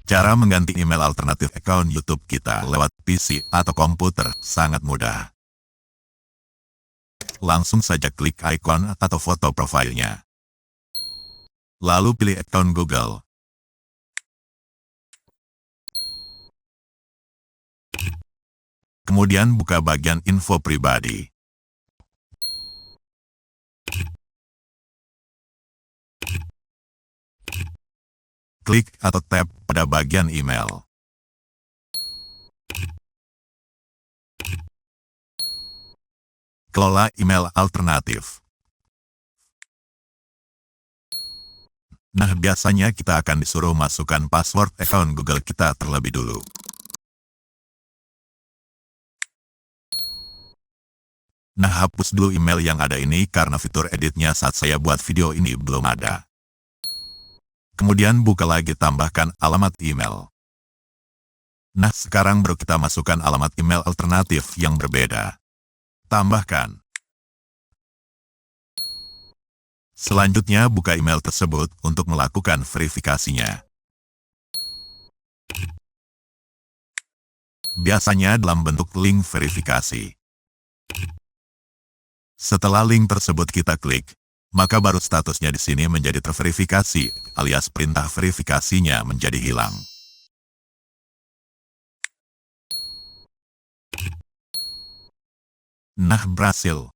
Cara mengganti email alternatif akun YouTube kita lewat PC atau komputer sangat mudah. Langsung saja klik ikon atau foto profilnya. Lalu pilih akun Google. Kemudian buka bagian info pribadi. Klik atau tap pada bagian email. Kelola email alternatif. Nah, biasanya kita akan disuruh masukkan password akun Google kita terlebih dulu. Nah, hapus dulu email yang ada ini karena fitur editnya saat saya buat video ini belum ada. Kemudian buka lagi, tambahkan alamat email. Nah, sekarang baru kita masukkan alamat email alternatif yang berbeda. Tambahkan. Selanjutnya buka email tersebut untuk melakukan verifikasinya. Biasanya dalam bentuk link verifikasi. Setelah link tersebut kita klik, maka baru statusnya di sini menjadi terverifikasi, alias perintah verifikasinya menjadi hilang. Nah, berhasil.